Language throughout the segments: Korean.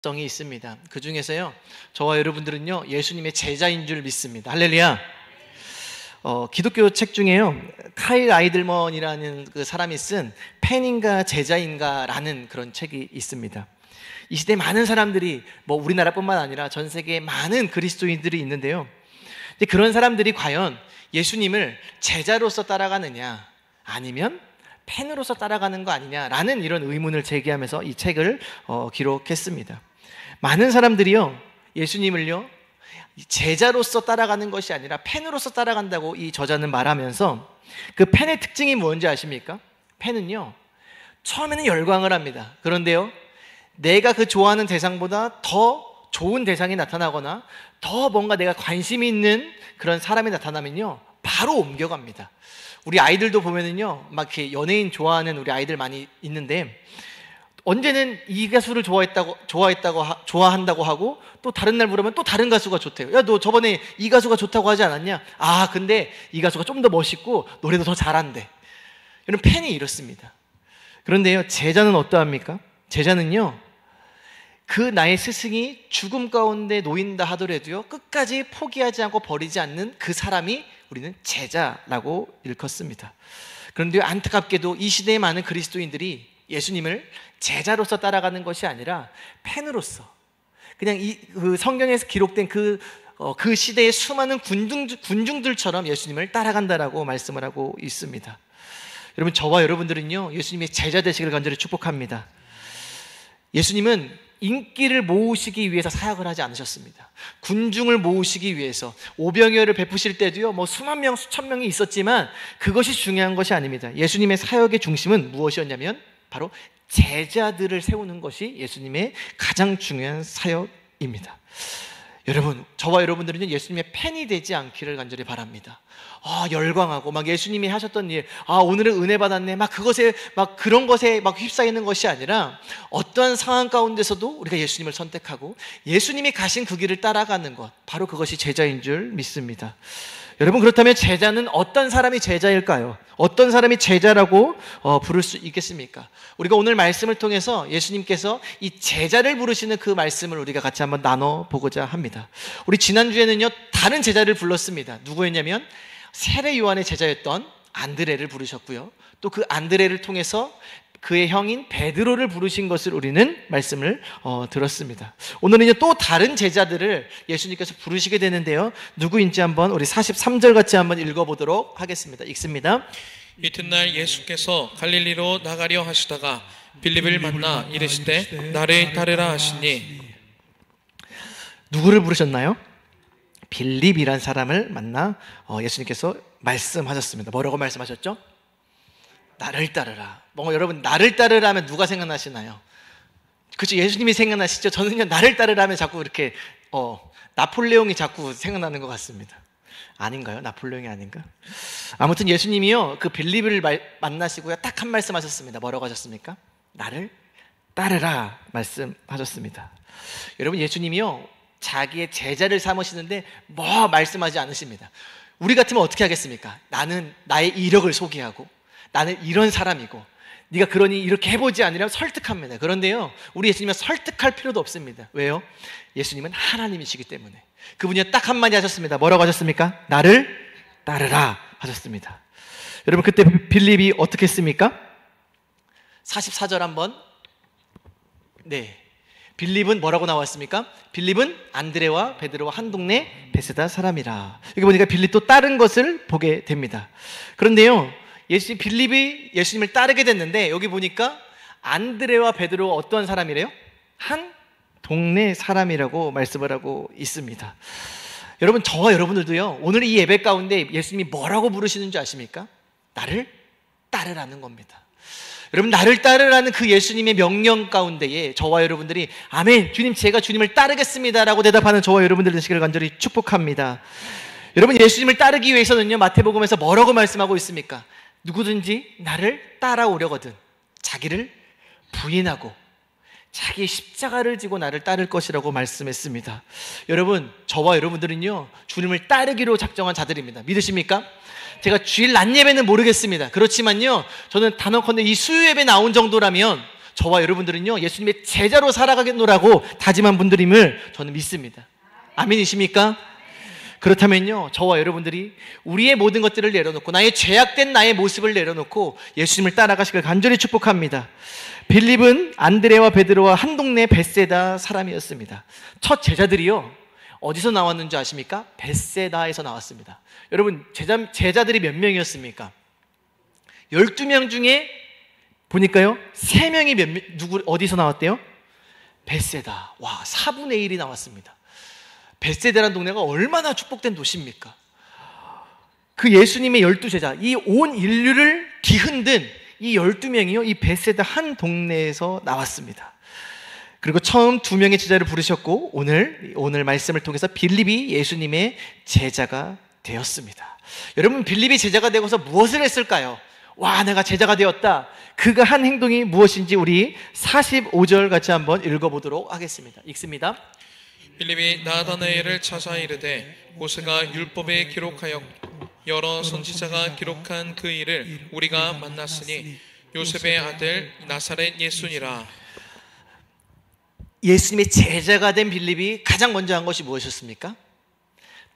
성이 있습니다. 그 중에서요, 저와 여러분들은요, 예수님의 제자인 줄 믿습니다. 할렐루야. 기독교 책 중에요, 카일 아이들먼이라는 그 사람이 쓴 팬인가 제자인가라는 그런 책이 있습니다. 이 시대에 많은 사람들이, 우리나라뿐만 아니라 전 세계에 많은 그리스도인들이 있는데요, 근데 그런 사람들이 과연 예수님을 제자로서 따라가느냐, 아니면 팬으로서 따라가는 거 아니냐라는 이런 의문을 제기하면서 이 책을 기록했습니다. 많은 사람들이요, 예수님을요, 제자로서 따라가는 것이 아니라 팬으로서 따라간다고 이 저자는 말하면서, 그 팬의 특징이 뭔지 아십니까? 팬은요, 처음에는 열광을 합니다. 그런데요, 내가 그 좋아하는 대상보다 더 좋은 대상이 나타나거나 더 뭔가 내가 관심이 있는 그런 사람이 나타나면요, 바로 옮겨갑니다. 우리 아이들도 보면은요, 막 이렇게 연예인 좋아하는 우리 아이들 많이 있는데, 언제는 이 가수를 좋아한다고 하고, 또 다른 날 물으면 또 다른 가수가 좋대요. 야, 너 저번에 이 가수가 좋다고 하지 않았냐? 아, 근데 이 가수가 좀 더 멋있고 노래도 더 잘한대. 이런 팬이 이렇습니다. 그런데요, 제자는 어떠합니까? 제자는요, 그 나의 스승이 죽음 가운데 놓인다 하더라도요, 끝까지 포기하지 않고 버리지 않는 그 사람이 우리는 제자라고 일컫습니다. 그런데 안타깝게도 이 시대의 많은 그리스도인들이 예수님을 제자로서 따라가는 것이 아니라 팬으로서, 그냥 그 성경에서 기록된 그 시대의 수많은 군중들처럼 예수님을 따라간다라고 말씀을 하고 있습니다. 여러분, 저와 여러분들은요, 예수님의 제자 되시기를 간절히 축복합니다. 예수님은 인기를 모으시기 위해서 사역을 하지 않으셨습니다. 군중을 모으시기 위해서 오병이어를 베푸실 때도요, 수만 명, 수천 명이 있었지만 그것이 중요한 것이 아닙니다. 예수님의 사역의 중심은 무엇이었냐면 바로 제자들을 세우는 것이 예수님의 가장 중요한 사역입니다. 여러분, 저와 여러분들은 예수님의 팬이 되지 않기를 간절히 바랍니다. 열광하고 예수님이 하셨던 일, 오늘은 은혜 받았네, 그런 것에 휩싸이는 것이 아니라, 어떠한 상황 가운데서도 우리가 예수님을 선택하고 예수님이 가신 그 길을 따라가는 것, 바로 그것이 제자인 줄 믿습니다. 여러분, 그렇다면 제자는 어떤 사람이 제자일까요? 어떤 사람이 제자라고 부를 수 있겠습니까? 우리가 오늘 말씀을 통해서 예수님께서 이 제자를 부르시는 그 말씀을 우리가 같이 한번 나눠보고자 합니다. 우리 지난주에는요, 다른 제자를 불렀습니다. 누구였냐면 세례 요한의 제자였던 안드레를 부르셨고요, 또 그 안드레를 통해서 그의 형인 베드로를 부르신 것을 우리는 말씀을 들었습니다. 오늘은요, 또 다른 제자들을 예수님께서 부르시게 되는데요, 누구인지 한번 우리 43절 같이 한번 읽어보도록 하겠습니다. 읽습니다. 이튿날 예수께서 갈릴리로 나가려 하시다가 빌립을 만나 이르시되 나를 따르라 하시니. 누구를 부르셨나요? 빌립이란 사람을 만나 예수님께서 말씀하셨습니다. 뭐라고 말씀하셨죠? 나를 따르라. 여러분, 나를 따르라 하면 누가 생각나시나요? 그렇죠, 예수님이 생각나시죠? 저는요, 나를 따르라 하면 자꾸 이렇게 나폴레옹이 자꾸 생각나는 것 같습니다. 아닌가요? 나폴레옹이 아닌가? 아무튼 예수님이요, 그 빌립을 만나시고요, 딱 한 말씀 하셨습니다. 뭐라고 하셨습니까? 나를 따르라 말씀하셨습니다. 여러분, 예수님이요, 자기의 제자를 삼으시는데 말씀하지 않으십니다. 우리 같으면 어떻게 하겠습니까? 나는 나의 이력을 소개하고, 나는 이런 사람이고, 네가 그러니 이렇게 해보지 않으려면 설득합니다. 그런데요, 우리 예수님은 설득할 필요도 없습니다. 왜요? 예수님은 하나님이시기 때문에. 그분이 딱 한마디 하셨습니다. 뭐라고 하셨습니까? 나를 따르라 하셨습니다. 여러분, 그때 빌립이 어떻게 했습니까? 44절 한번. 네, 빌립은 뭐라고 나왔습니까? 빌립은 안드레와 베드로와 한 동네 베세다 사람이라. 여기 보니까 빌립도 따른 것을 보게 됩니다. 그런데요, 빌립이 예수님을 따르게 됐는데, 여기 보니까 안드레와 베드로가 어떤 사람이래요? 한 동네 사람이라고 말씀을 하고 있습니다. 여러분, 저와 여러분들도요, 오늘 이 예배 가운데 예수님이 뭐라고 부르시는 줄 아십니까? 나를 따르라는 겁니다. 여러분, 나를 따르라는 그 예수님의 명령 가운데에 저와 여러분들이 아멘, 주님, 제가 주님을 따르겠습니다 라고 대답하는 저와 여러분들 되시기를 간절히 축복합니다. 여러분, 예수님을 따르기 위해서는요, 마태복음에서 뭐라고 말씀하고 있습니까? 누구든지 나를 따라오려거든 자기를 부인하고 자기의 십자가를 지고 나를 따를 것이라고 말씀했습니다. 여러분, 저와 여러분들은요, 주님을 따르기로 작정한 자들입니다. 믿으십니까? 제가 주일 낮 예배는 모르겠습니다. 그렇지만요, 저는 단언컨대 이 수요 예배 나온 정도라면 저와 여러분들은요 예수님의 제자로 살아가겠노라고 다짐한 분들임을 저는 믿습니다. 아멘이십니까? 그렇다면요 저와 여러분들이 우리의 모든 것들을 내려놓고 나의 죄악된 나의 모습을 내려놓고 예수님을 따라가시길 간절히 축복합니다. 빌립은 안드레와 베드로와 한 동네 벳세다 사람이었습니다. 첫 제자들이요 어디서 나왔는지 아십니까? 벳세다에서 나왔습니다. 여러분 제자들이 몇 명이었습니까? 12명 중에 보니까요 3명이 어디서 나왔대요? 벳세다. 와, 4분의 1이 나왔습니다. 벳세다라는 동네가 얼마나 축복된 도시입니까? 그 예수님의 12제자, 이 온 인류를 뒤흔든 이 12명이요 이 벳세다 한 동네에서 나왔습니다. 그리고 처음 2명의 제자를 부르셨고 오늘 말씀을 통해서 빌립이 예수님의 제자가 되었습니다. 여러분, 빌립이 제자가 되고서 무엇을 했을까요? 와, 내가 제자가 되었다. 그가 한 행동이 무엇인지 우리 45절 같이 한번 읽어보도록 하겠습니다. 읽습니다. 빌립이 나다나엘을 찾아 이르되 모세가 율법에 기록하여 여러 선지자가 기록한 그 일을 우리가 만났으니 요셉의 아들 나사렛 예수니라. 예수님의 제자가 된 빌립이 가장 먼저 한 것이 무엇이었습니까?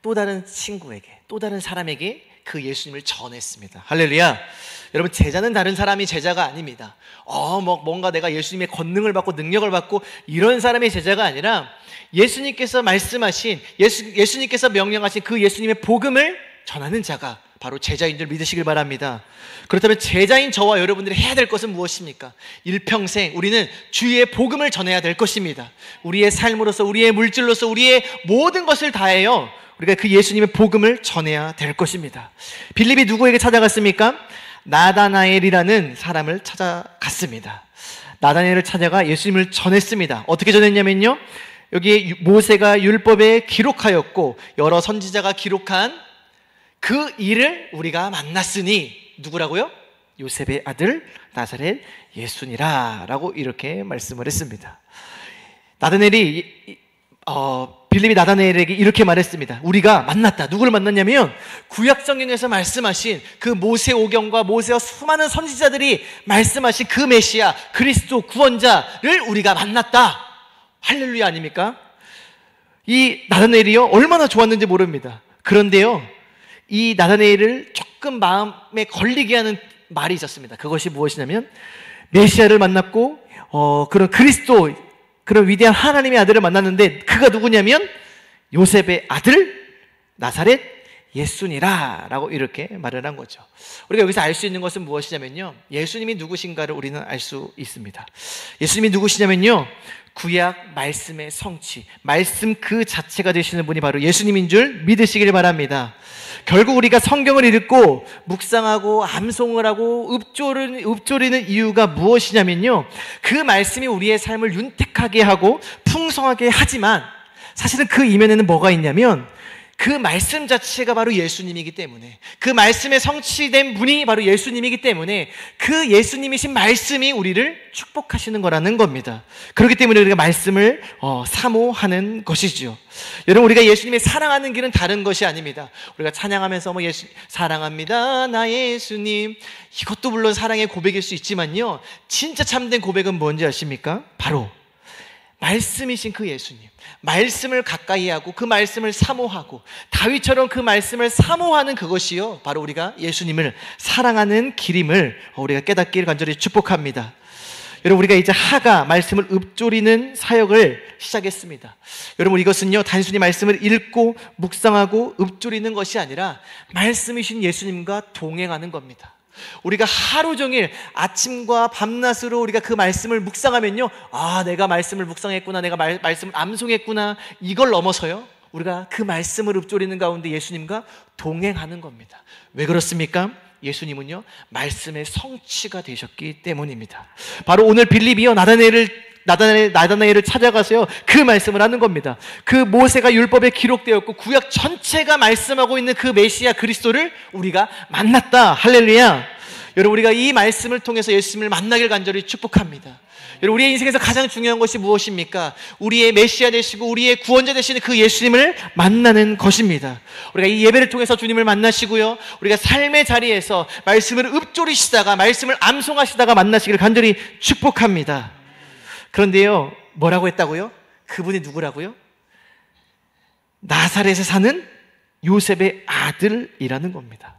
또 다른 친구에게, 또 다른 사람에게 그 예수님을 전했습니다. 할렐루야. 여러분, 제자는 다른 사람이 제자가 아닙니다. 뭔가 내가 예수님의 권능을 받고 능력을 받고 이런 사람의 제자가 아니라 예수님께서 말씀하신 예수님께서 명령하신 그 예수님의 복음을 전하는 자가 바로 제자인 줄 믿으시길 바랍니다. 그렇다면 제자인 저와 여러분들이 해야 될 것은 무엇입니까? 일평생 우리는 주의 복음을 전해야 될 것입니다. 우리의 삶으로서, 우리의 물질로서, 우리의 모든 것을 다해요 우리가 그 예수님의 복음을 전해야 될 것입니다. 빌립이 누구에게 찾아갔습니까? 나다나엘이라는 사람을 찾아갔습니다. 나다나엘을 찾아가 예수님을 전했습니다. 어떻게 전했냐면요, 여기 모세가 율법에 기록하였고 여러 선지자가 기록한 그 일을 우리가 만났으니 누구라고요? 요셉의 아들 나사렛 예수니라 라고 이렇게 말씀을 했습니다. 빌립이 나다나엘에게 이렇게 말했습니다. 우리가 만났다. 누구를 만났냐면 구약성경에서 말씀하신 그 모세오경과 모세와 수많은 선지자들이 말씀하신 그 메시아 그리스도 구원자를 우리가 만났다. 할렐루야 아닙니까? 이 나다나엘이요 얼마나 좋았는지 모릅니다. 그런데요 이 나다나엘을 조금 마음에 걸리게 하는 말이 있었습니다. 그것이 무엇이냐면 메시아를 만났고 그런 그리스도, 그런 위대한 하나님의 아들을 만났는데 그가 누구냐면 요셉의 아들 나사렛 예수니라 라고 이렇게 말을 한 거죠. 우리가 여기서 알 수 있는 것은 무엇이냐면요, 예수님이 누구신가를 우리는 알 수 있습니다. 예수님이 누구시냐면요, 구약 말씀의 성취, 말씀 그 자체가 되시는 분이 바로 예수님인 줄 믿으시길 바랍니다. 결국 우리가 성경을 읽고 묵상하고 암송을 하고 읊조리는 이유가 무엇이냐면요, 그 말씀이 우리의 삶을 윤택하게 하고 풍성하게 하지만 사실은 그 이면에는 뭐가 있냐면 그 말씀 자체가 바로 예수님이기 때문에, 그 말씀에 성취된 분이 바로 예수님이기 때문에 그 예수님이신 말씀이 우리를 축복하시는 거라는 겁니다. 그렇기 때문에 우리가 말씀을 사모하는 것이죠. 여러분, 우리가 예수님의 사랑하는 길은 다른 것이 아닙니다. 우리가 찬양하면서 사랑합니다 나 예수님, 이것도 물론 사랑의 고백일 수 있지만요, 진짜 참된 고백은 뭔지 아십니까? 바로 말씀이신 그 예수님, 말씀을 가까이 하고 그 말씀을 사모하고 다윗처럼 그 말씀을 사모하는 그것이요 바로 우리가 예수님을 사랑하는 길임을 우리가 깨닫기를 간절히 축복합니다. 여러분, 우리가 이제 하가 말씀을 읊조리는 사역을 시작했습니다. 여러분, 이것은요 단순히 말씀을 읽고 묵상하고 읊조리는 것이 아니라 말씀이신 예수님과 동행하는 겁니다. 우리가 하루 종일 아침과 밤낮으로 우리가 그 말씀을 묵상하면요, 내가 말씀을 묵상했구나, 내가 말씀을 암송했구나, 이걸 넘어서요 우리가 그 말씀을 읊조리는 가운데 예수님과 동행하는 겁니다. 왜 그렇습니까? 예수님은요 말씀의 성취가 되셨기 때문입니다. 바로 오늘 빌립이요 나다나엘을 찾아가서요 그 말씀을 하는 겁니다. 그 모세가 율법에 기록되었고 구약 전체가 말씀하고 있는 그 메시아 그리스도를 우리가 만났다. 할렐루야. 여러분, 우리가 이 말씀을 통해서 예수님을 만나길 간절히 축복합니다. 여러분, 우리의 인생에서 가장 중요한 것이 무엇입니까? 우리의 메시아 되시고 우리의 구원자 되시는 그 예수님을 만나는 것입니다. 우리가 이 예배를 통해서 주님을 만나시고요, 우리가 삶의 자리에서 말씀을 읊조리시다가 말씀을 암송하시다가 만나시기를 간절히 축복합니다. 그런데요, 뭐라고 했다고요? 그분이 누구라고요? 나사렛에 사는 요셉의 아들이라는 겁니다.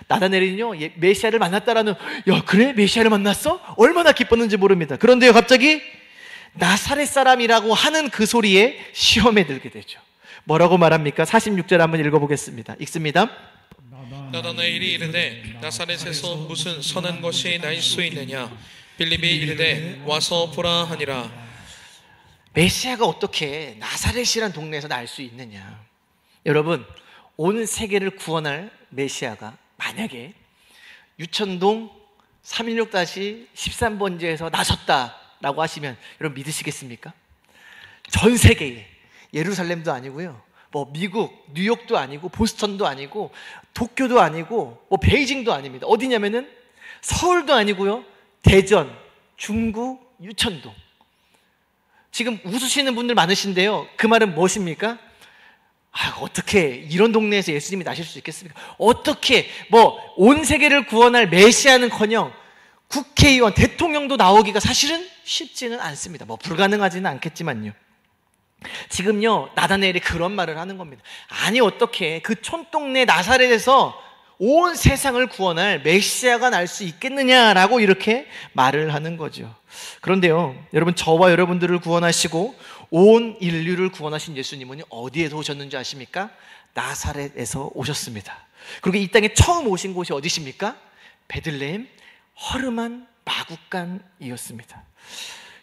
나다나엘은요, 메시아를 만났다라는, 야, 그래? 메시아를 만났어? 얼마나 기뻤는지 모릅니다. 그런데요, 갑자기 나사렛 사람이라고 하는 그 소리에 시험에 들게 되죠. 뭐라고 말합니까? 46절 한번 읽어보겠습니다. 읽습니다. 나다나엘이 이르되 나사렛에서 무슨 선한 것이 날 수 있느냐? 빌립이 이르되 와서 보라 하니라. 메시아가 어떻게 나사렛이란 동네에서 날 수 있느냐? 여러분, 온 세계를 구원할 메시아가 만약에 유천동 316-13번지에서 나섰다라고 하시면 여러분 믿으시겠습니까? 전 세계에, 예루살렘도 아니고요, 뭐 미국, 뉴욕도 아니고 보스턴도 아니고 도쿄도 아니고 뭐 베이징도 아닙니다. 어디냐면은 서울도 아니고요, 대전, 중구, 유천동. 지금 웃으시는 분들 많으신데요, 그 말은 무엇입니까? 어떻게 이런 동네에서 예수님이 나실 수 있겠습니까? 어떻게 뭐 온 세계를 구원할 메시아는커녕 국회의원, 대통령도 나오기가 사실은 쉽지는 않습니다. 뭐 불가능하지는 않겠지만요. 지금요, 나다나엘이 그런 말을 하는 겁니다. 아니, 어떻게 그 촌동네 나사렛에서 온 세상을 구원할 메시아가 날 수 있겠느냐라고 이렇게 말을 하는 거죠. 그런데요, 여러분, 저와 여러분들을 구원하시고 온 인류를 구원하신 예수님은 어디에서 오셨는지 아십니까? 나사렛에서 오셨습니다. 그리고 이 땅에 처음 오신 곳이 어디십니까? 베들레헴 허름한 마구간이었습니다.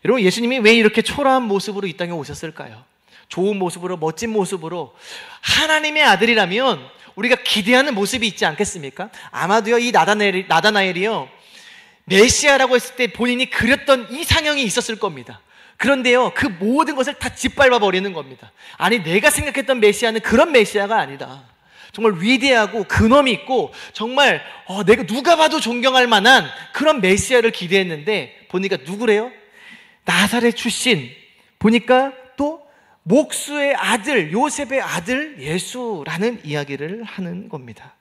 여러분, 예수님이 왜 이렇게 초라한 모습으로 이 땅에 오셨을까요? 좋은 모습으로, 멋진 모습으로 하나님의 아들이라면 우리가 기대하는 모습이 있지 않겠습니까? 아마도요, 이 나다나엘이요, 메시아라고 했을 때 본인이 그렸던 이상형이 있었을 겁니다. 그런데요, 그 모든 것을 다 짓밟아 버리는 겁니다. 아니, 내가 생각했던 메시아는 그런 메시아가 아니다. 정말 위대하고 근엄이 있고 정말 내가 누가 봐도 존경할 만한 그런 메시아를 기대했는데 보니까 누구래요? 나사렛 출신, 보니까 또 목수의 아들, 요셉의 아들 예수라는 이야기를 하는 겁니다.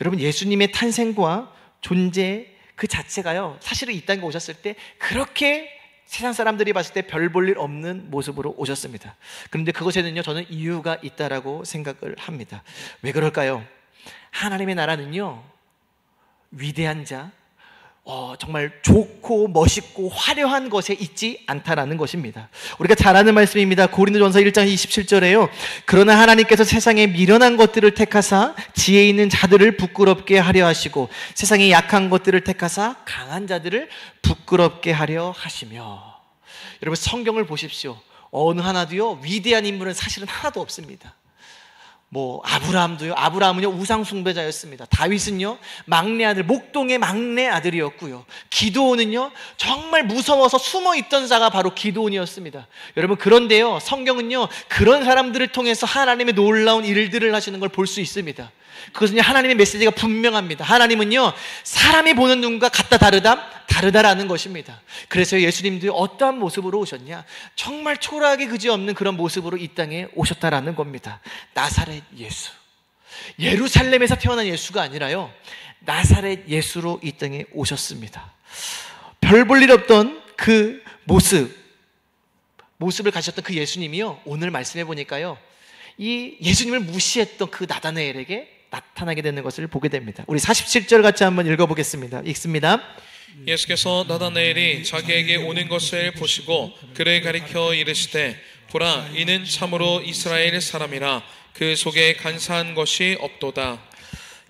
여러분, 예수님의 탄생과 존재 그 자체가요, 사실은 이 땅에 오셨을 때 그렇게 세상 사람들이 봤을 때 별 볼 일 없는 모습으로 오셨습니다. 그런데 그것에는요, 저는 이유가 있다라고 생각을 합니다. 왜 그럴까요? 하나님의 나라는요, 위대한 자, 정말 좋고 멋있고 화려한 것에 있지 않다라는 것입니다. 우리가 잘 아는 말씀입니다. 고린도전서 1장 27절에요. 그러나 하나님께서 세상에 미련한 것들을 택하사 지혜 있는 자들을 부끄럽게 하려 하시고 세상에 약한 것들을 택하사 강한 자들을 부끄럽게 하려 하시며. 여러분, 성경을 보십시오. 어느 하나도요, 위대한 인물은 사실은 하나도 없습니다. 뭐 아브라함은요 우상 숭배자였습니다. 다윗은요 막내 아들, 목동의 막내 아들이었고요. 기드온은요 정말 무서워서 숨어 있던 자가 바로 기드온이었습니다. 여러분, 그런데요, 성경은요 그런 사람들을 통해서 하나님의 놀라운 일들을 하시는 걸 볼 수 있습니다. 그것은요, 하나님의 메시지가 분명합니다. 하나님은요 사람이 보는 눈과 같다 다르다라는 것입니다. 그래서 예수님도 어떠한 모습으로 오셨냐? 정말 초라하게 그지없는 그런 모습으로 이 땅에 오셨다라는 겁니다. 나사렛 예수, 예루살렘에서 태어난 예수가 아니라요, 나사렛 예수로 이 땅에 오셨습니다. 별 볼 일 없던 그 모습을 가셨던 그 예수님이요, 오늘 말씀해 보니까요, 이 예수님을 무시했던 그 나다나엘에게 나타나게 되는 것을 보게 됩니다. 우리 47절 같이 한번 읽어보겠습니다. 읽습니다. 예수께서 나다나엘이 자기에게 오는 것을 보시고 그를 가리켜 이르시되 보라, 이는 참으로 이스라엘 사람이라 그 속에 간사한 것이 없도다.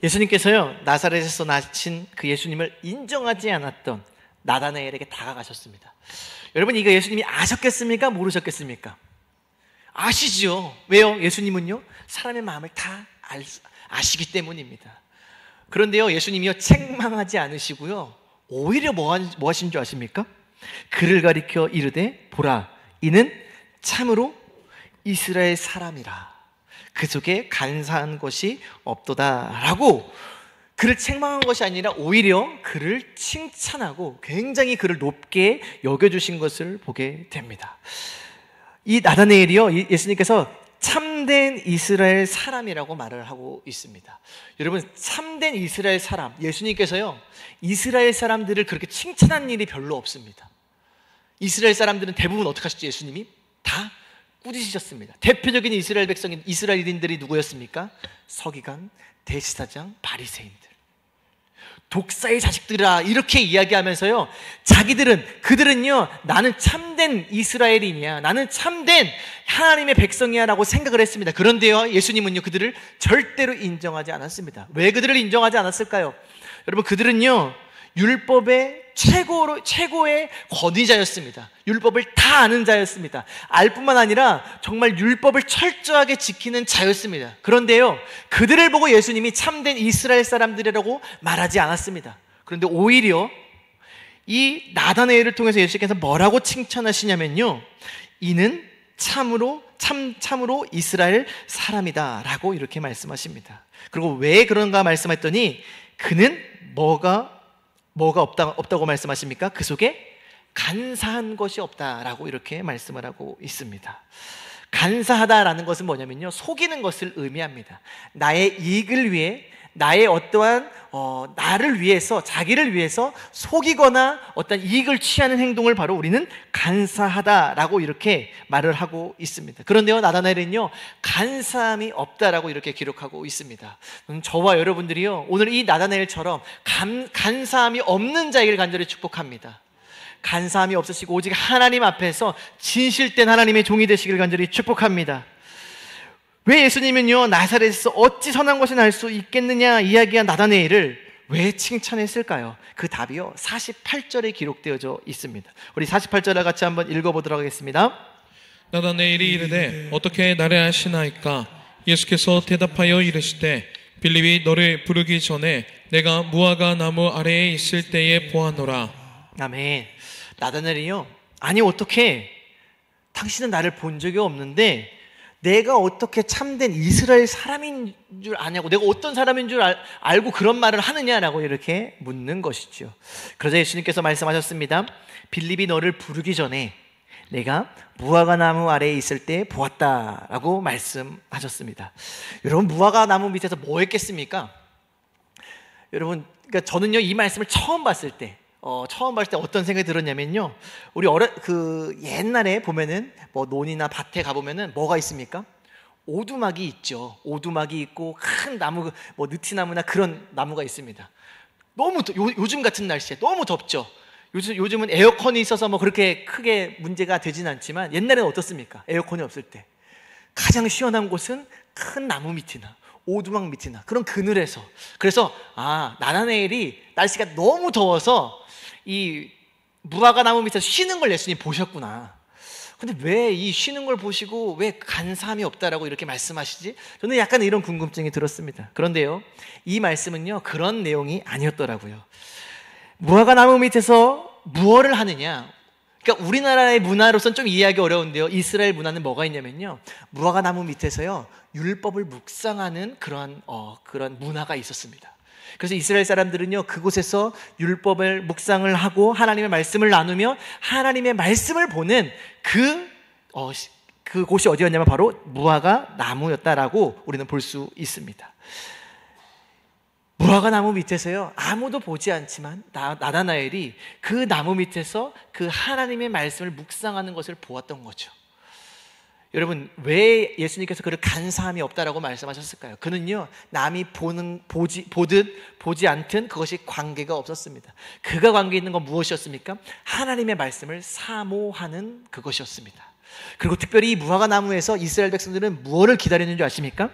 예수님께서요 나사렛에서 나신 그 예수님을 인정하지 않았던 나다나엘에게 다가가셨습니다. 여러분, 이거 예수님이 아셨겠습니까? 모르셨겠습니까? 아시죠? 왜요? 예수님은요 사람의 마음을 다 아시기 때문입니다. 그런데요, 예수님이요 책망하지 않으시고요, 오히려 뭐 하신 줄 아십니까? 그를 가리켜 이르되 보라, 이는 참으로 이스라엘 사람이라 그 속에 간사한 것이 없도다 라고 그를 책망한 것이 아니라 오히려 그를 칭찬하고 굉장히 그를 높게 여겨주신 것을 보게 됩니다. 이 나다네엘이요, 예수님께서 참된 이스라엘 사람이라고 말을 하고 있습니다. 여러분, 참된 이스라엘 사람, 예수님께서요, 이스라엘 사람들을 그렇게 칭찬한 일이 별로 없습니다. 이스라엘 사람들은 대부분 어떻게 하셨죠? 예수님이 다 꾸짖으셨습니다. 대표적인 이스라엘 백성인 이스라엘인들이 누구였습니까? 서기관, 대제사장, 바리새인들. 독사의 자식들아, 이렇게 이야기하면서요, 그들은요, 나는 참된 이스라엘인이야, 나는 참된 하나님의 백성이야 라고 생각을 했습니다. 그런데요, 예수님은요, 그들을 절대로 인정하지 않았습니다. 왜 그들을 인정하지 않았을까요? 여러분, 그들은요, 율법의 최고의 권위자였습니다. 율법을 다 아는 자였습니다. 알 뿐만 아니라 정말 율법을 철저하게 지키는 자였습니다. 그런데요, 그들을 보고 예수님이 참된 이스라엘 사람들이라고 말하지 않았습니다. 그런데 오히려 이 나다네엘을 통해서 예수님께서 뭐라고 칭찬하시냐면요, 이는 참으로 이스라엘 사람이다 라고 이렇게 말씀하십니다. 그리고 왜 그런가 말씀했더니, 그는 뭐가 없다고 말씀하십니까? 그 속에 간사한 것이 없다라고 이렇게 말씀을 하고 있습니다. 간사하다라는 것은 뭐냐면요, 속이는 것을 의미합니다. 나의 이익을 위해, 나의 어떠한 나를 위해서, 자기를 위해서 속이거나 어떤 이익을 취하는 행동을 바로 우리는 간사하다라고 이렇게 말을 하고 있습니다. 그런데요, 나다나엘은요, 간사함이 없다라고 이렇게 기록하고 있습니다. 저와 여러분들이요, 오늘 이 나다나엘처럼 간사함이 없는 자에게 간절히 축복합니다. 간사함이 없으시고 오직 하나님 앞에서 진실된 하나님의 종이 되시길 간절히 축복합니다. 왜 예수님은요, 나사렛에서 어찌 선한 것이 날 수 있겠느냐 이야기한 나다네엘을 왜 칭찬했을까요? 그 답이요, 48절에 기록되어져 있습니다. 우리 48절을 같이 한번 읽어보도록 하겠습니다. 나다네엘이 이르되 어떻게 나를 아시나이까? 예수께서 대답하여 이르시되 빌립이 너를 부르기 전에 내가 무화과 나무 아래에 있을 때에 보았노라. 아멘. 나다나엘이요, 아니 어떻게 당신은 나를 본 적이 없는데 내가 어떻게 참된 이스라엘 사람인 줄 아냐고, 내가 어떤 사람인 줄 알고 그런 말을 하느냐라고 이렇게 묻는 것이죠. 그러자 예수님께서 말씀하셨습니다. 빌립이 너를 부르기 전에 내가 무화과 나무 아래에 있을 때 보았다라고 말씀하셨습니다. 여러분, 무화과 나무 밑에서 뭐 했겠습니까? 여러분, 그러니까 저는요, 이 말씀을 처음 봤을 때 어떤 생각이 들었냐면요, 우리 옛날에 보면은 뭐 논이나 밭에 가보면은 뭐가 있습니까? 오두막이 있죠. 오두막이 있고 큰 나무, 뭐 느티나무나 그런 나무가 있습니다. 요즘 같은 날씨에 너무 덥죠. 요즘은 에어컨이 있어서 뭐 그렇게 크게 문제가 되진 않지만, 옛날에는 어떻습니까? 에어컨이 없을 때 가장 시원한 곳은 큰 나무 밑이나 오두막 밑이나 그런 그늘에서. 그래서 나다네엘이 날씨가 너무 더워서 이 무화과 나무 밑에서 쉬는 걸 예수님 보셨구나. 근데 왜 이 쉬는 걸 보시고 왜 간사함이 없다라고 이렇게 말씀하시지? 저는 약간 이런 궁금증이 들었습니다. 그런데요, 이 말씀은요, 그런 내용이 아니었더라고요. 무화과 나무 밑에서 무엇을 하느냐? 그러니까 우리나라의 문화로서는 좀 이해하기 어려운데요, 이스라엘 문화는 뭐가 있냐면요, 무화과 나무 밑에서요, 율법을 묵상하는 그런 문화가 있었습니다. 그래서 이스라엘 사람들은요, 그곳에서 율법을 묵상을 하고 하나님의 말씀을 나누며 하나님의 말씀을 보는 그곳이 어디였냐면 바로 무화과 나무였다라고 우리는 볼 수 있습니다. 무화과 나무 밑에서요, 아무도 보지 않지만 나다나엘이 그 나무 밑에서 그 하나님의 말씀을 묵상하는 것을 보았던 거죠. 여러분, 왜 예수님께서 그를 간사함이 없다라고 말씀하셨을까요? 그는요, 남이 보지 않든 그것이 관계가 없었습니다. 그가 관계 있는 건 무엇이었습니까? 하나님의 말씀을 사모하는 그것이었습니다. 그리고 특별히 이 무화과 나무에서 이스라엘 백성들은 무엇을 기다리는 줄 아십니까?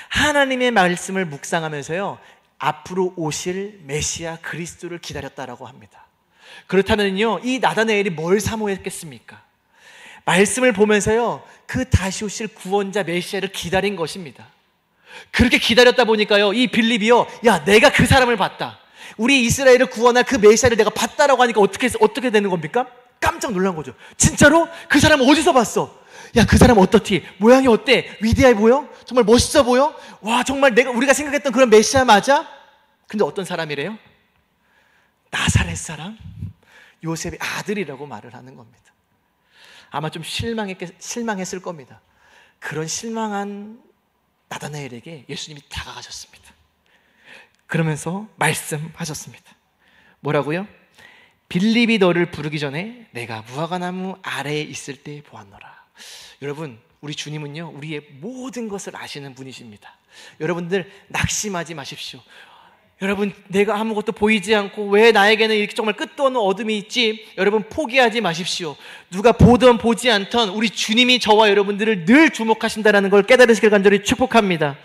하나님의 말씀을 묵상하면서요, 앞으로 오실 메시아 그리스도를 기다렸다라고 합니다. 그렇다면요, 이 나다네엘이 뭘 사모했겠습니까? 말씀을 보면서요, 그 다시 오실 구원자 메시아를 기다린 것입니다. 그렇게 기다렸다 보니까요, 이 빌립이요, 야, 내가 그 사람을 봤다, 우리 이스라엘을 구원할 그 메시아를 내가 봤다라고 하니까 어떻게 되는 겁니까? 깜짝 놀란 거죠. 진짜로? 그 사람 어디서 봤어? 야, 그 사람 어떻지? 모양이 어때? 위대해 보여? 정말 멋있어 보여? 와, 정말 우리가 생각했던 그런 메시아 맞아? 근데 어떤 사람이래요? 나사렛 사람 요셉의 아들이라고 말을 하는 겁니다. 아마 좀 실망했을 겁니다. 그런 실망한 나다나엘에게 예수님이 다가가셨습니다. 그러면서 말씀하셨습니다. 뭐라고요? 빌립이 너를 부르기 전에 내가 무화과나무 아래에 있을 때 보았노라. 여러분, 우리 주님은요, 우리의 모든 것을 아시는 분이십니다. 여러분들 낙심하지 마십시오. 여러분, 내가 아무것도 보이지 않고 왜 나에게는 이렇게 정말 끝도 없는 어둠이 있지? 여러분, 포기하지 마십시오. 누가 보든 보지 않던 우리 주님이 저와 여러분들을 늘 주목하신다는 걸 깨달으시길 간절히 축복합니다.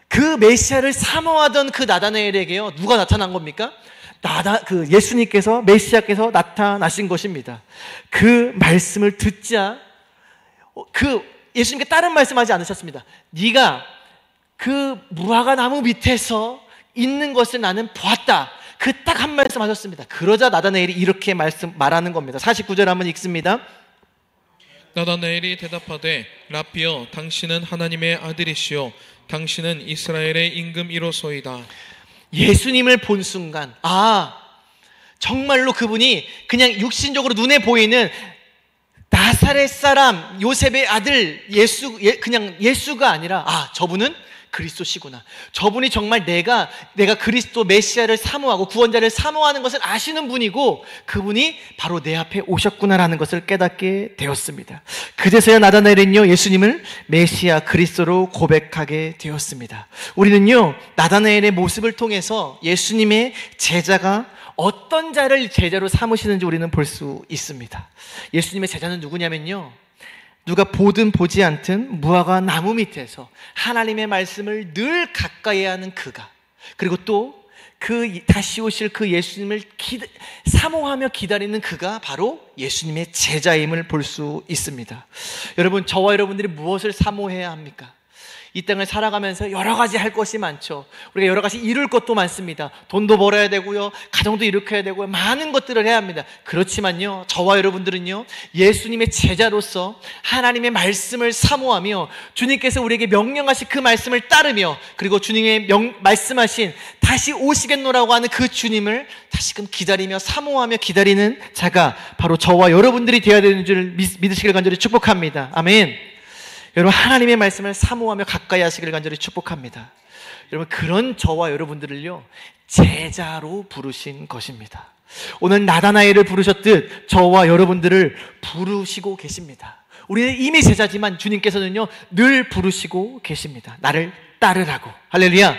그 메시아를 사모하던 그 나다나엘에게요, 누가 나타난 겁니까? 예수님께서, 메시아께서 나타나신 것입니다. 그 말씀을 듣자 예수님께 다른 말씀하지 않으셨습니다. 네가 그 무화과 나무 밑에서 있는 것을 나는 보았다. 그 딱 한 말씀 하셨습니다. 그러자 나다나엘이 이렇게 말하는 겁니다. 49절 한번 읽습니다. 나다나엘이 대답하되 라피여 당신은 하나님의 아들이시요 당신은 이스라엘의 임금이로소이다. 예수님을 본 순간 정말로 그분이 그냥 육신적으로 눈에 보이는 나사렛 사람 요셉의 아들 그냥 예수가 아니라 저분은 그리스도시구나. 저분이 정말 내가 그리스도 메시아를 사모하고 구원자를 사모하는 것을 아시는 분이고 그분이 바로 내 앞에 오셨구나라는 것을 깨닫게 되었습니다. 그제서야 나다나엘은요 예수님을 메시아 그리스도로 고백하게 되었습니다. 우리는요 나다나엘의 모습을 통해서 예수님의 제자가 어떤 자를 제자로 삼으시는지 우리는 볼 수 있습니다. 예수님의 제자는 누구냐면요, 누가 보든 보지 않든 무화과 나무 밑에서 하나님의 말씀을 늘 가까이 하는 그가, 그리고 또 다시 오실 그 예수님을 사모하며 기다리는 그가 바로 예수님의 제자임을 볼 수 있습니다. 여러분, 저와 여러분들이 무엇을 사모해야 합니까? 이 땅을 살아가면서 여러 가지 할 것이 많죠. 우리가 여러 가지 이룰 것도 많습니다. 돈도 벌어야 되고요, 가정도 일으켜야 되고요, 많은 것들을 해야 합니다. 그렇지만요, 저와 여러분들은요 예수님의 제자로서 하나님의 말씀을 사모하며 주님께서 우리에게 명령하신 그 말씀을 따르며, 그리고 주님의 말씀하신 다시 오시겠노라고 하는 그 주님을 다시금 기다리며 사모하며 기다리는 자가 바로 저와 여러분들이 되어야 되는 줄 믿으시길 간절히 축복합니다. 아멘. 여러분, 하나님의 말씀을 사모하며 가까이 하시기를 간절히 축복합니다. 여러분, 그런 저와 여러분들을요 제자로 부르신 것입니다. 오늘 나다나엘을 부르셨듯 저와 여러분들을 부르시고 계십니다. 우리는 이미 제자지만 주님께서는요 늘 부르시고 계십니다. 나를 따르라고. 할렐루야.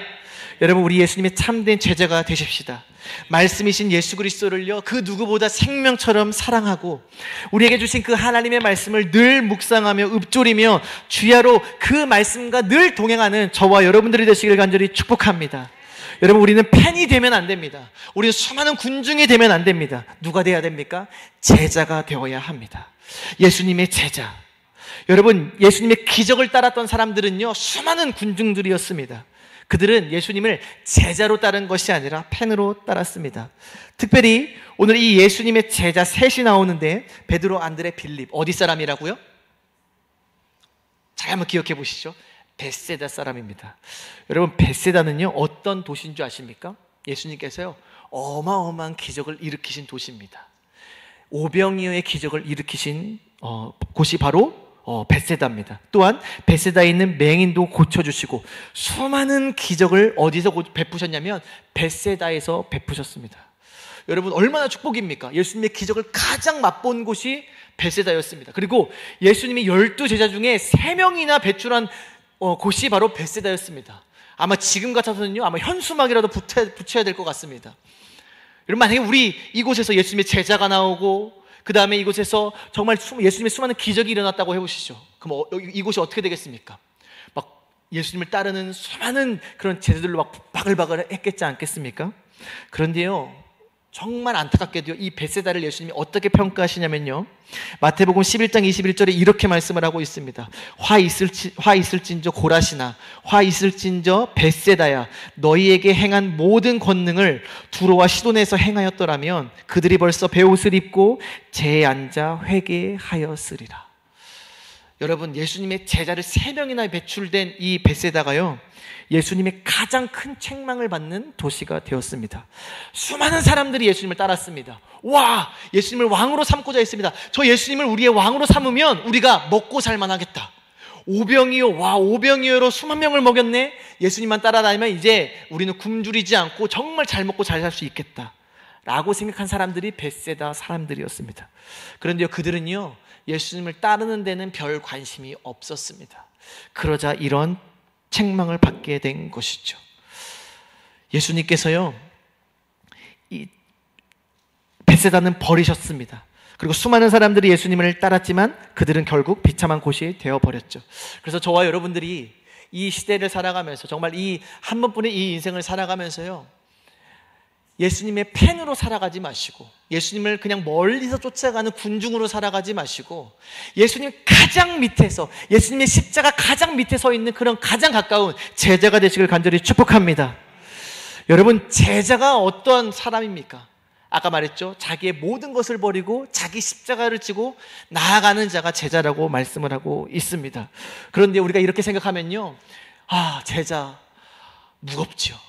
여러분, 우리 예수님의 참된 제자가 되십시다. 말씀이신 예수 그리스도를요 그 누구보다 생명처럼 사랑하고 우리에게 주신 그 하나님의 말씀을 늘 묵상하며 읊조리며 주야로 그 말씀과 늘 동행하는 저와 여러분들이 되시길 간절히 축복합니다. 여러분, 우리는 팬이 되면 안 됩니다. 우리는 수많은 군중이 되면 안 됩니다. 누가 돼야 됩니까? 제자가 되어야 합니다. 예수님의 제자. 여러분, 예수님의 기적을 따랐던 사람들은요 수많은 군중들이었습니다. 그들은 예수님을 제자로 따른 것이 아니라 팬으로 따랐습니다. 특별히 오늘 이 예수님의 제자 셋이 나오는데 베드로, 안드레, 빌립, 어디 사람이라고요? 잘 한번 기억해 보시죠. 벳세다 사람입니다. 여러분, 벳세다는요 어떤 도시인 줄 아십니까? 예수님께서요 어마어마한 기적을 일으키신 도시입니다. 오병이어의 기적을 일으키신 곳이 바로 벳세다입니다. 또한 벳세다에 있는 맹인도 고쳐주시고 수많은 기적을 어디서 베푸셨냐면 벳세다에서 베푸셨습니다. 여러분, 얼마나 축복입니까? 예수님의 기적을 가장 맛본 곳이 벳세다였습니다. 그리고 예수님이 12제자 중에 3명이나 배출한 곳이 바로 벳세다였습니다. 아마 지금 같아서는요 아마 현수막이라도 붙여야 될 것 같습니다. 여러분, 만약에 우리 이곳에서 예수님의 제자가 나오고 그 다음에 이곳에서 정말 예수님의 수많은 기적이 일어났다고 해보시죠. 그럼 이곳이 어떻게 되겠습니까? 막 예수님을 따르는 수많은 그런 제자들로 막 바글바글 했겠지 않겠습니까? 그런데요 정말 안타깝게도요 이 벳세다를 예수님이 어떻게 평가하시냐면요, 마태복음 11장 21절에 이렇게 말씀을 하고 있습니다. 화 있을진저 고라시나, 화 있을진저 벳세다야, 너희에게 행한 모든 권능을 두로와 시돈에서 행하였더라면 그들이 벌써 베옷을 입고 재에 앉아 회개하였으리라. 여러분, 예수님의 제자를 3명이나 배출된 이 벳세다가요, 예수님의 가장 큰 책망을 받는 도시가 되었습니다. 수많은 사람들이 예수님을 따랐습니다. 와, 예수님을 왕으로 삼고자 했습니다. 저 예수님을 우리의 왕으로 삼으면 우리가 먹고 살만하겠다. 오병이요, 와, 오병이어로 수만 명을 먹였네. 예수님만 따라다니면 이제 우리는 굶주리지 않고 정말 잘 먹고 잘 살 수 있겠다 라고 생각한 사람들이 벳세다 사람들이었습니다. 그런데요, 그들은요, 예수님을 따르는 데는 별 관심이 없었습니다. 그러자 이런 책망을 받게 된 것이죠. 예수님께서요, 이 벳세다는 버리셨습니다. 그리고 수많은 사람들이 예수님을 따랐지만 그들은 결국 비참한 곳이 되어버렸죠. 그래서 저와 여러분들이 이 시대를 살아가면서, 정말 이 한 번뿐의 이 인생을 살아가면서요, 예수님의 팬으로 살아가지 마시고, 예수님을 그냥 멀리서 쫓아가는 군중으로 살아가지 마시고, 예수님 가장 밑에서, 예수님의 십자가 가장 밑에 서 있는 그런 가장 가까운 제자가 되시길 간절히 축복합니다. 여러분, 제자가 어떤 사람입니까? 아까 말했죠. 자기의 모든 것을 버리고 자기 십자가를 지고 나아가는 자가 제자라고 말씀을 하고 있습니다. 그런데 우리가 이렇게 생각하면요, 아, 제자 무겁죠.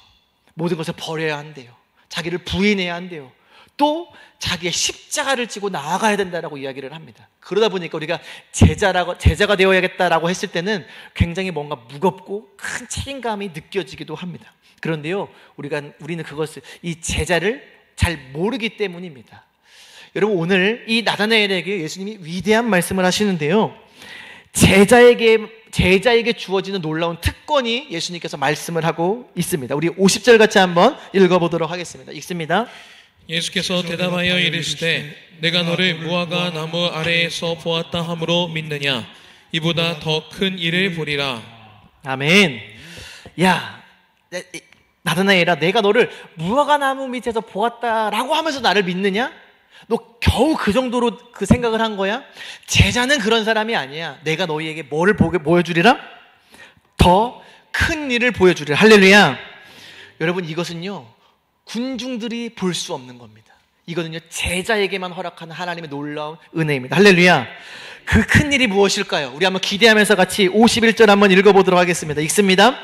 모든 것을 버려야 한대요. 자기를 부인해야 한대요. 또 자기의 십자가를 지고 나아가야 된다라고 이야기를 합니다. 그러다 보니까 우리가 제자가 되어야겠다라고 했을 때는 굉장히 뭔가 무겁고 큰 책임감이 느껴지기도 합니다. 그런데요, 우리는 그것을, 이 제자를 잘 모르기 때문입니다. 여러분, 오늘 이 나다나엘에게 예수님이 위대한 말씀을 하시는데요, 제자에게 주어지는 놀라운 특권이 예수님께서 말씀을 하고 있습니다. 우리 50절 같이 한번 읽어보도록 하겠습니다. 읽습니다. 예수께서 대답하여 이르시되 내가 너를 무화과 나무 아래에서 보았다 함으로 믿느냐? 이보다 더 큰 일을 보리라. 아멘. 야, 나다나엘아, 내가 너를 무화과 나무 밑에서 보았다라고 하면서 나를 믿느냐? 너 겨우 그 정도로 그 생각을 한 거야? 제자는 그런 사람이 아니야. 내가 너희에게 뭐를 보여주리라? 더 큰 일을 보여주리라. 할렐루야. 여러분, 이것은요, 군중들이 볼 수 없는 겁니다. 이거는요, 제자에게만 허락하는 하나님의 놀라운 은혜입니다. 할렐루야. 그 큰 일이 무엇일까요? 우리 한번 기대하면서 같이 51절 한번 읽어보도록 하겠습니다. 읽습니다.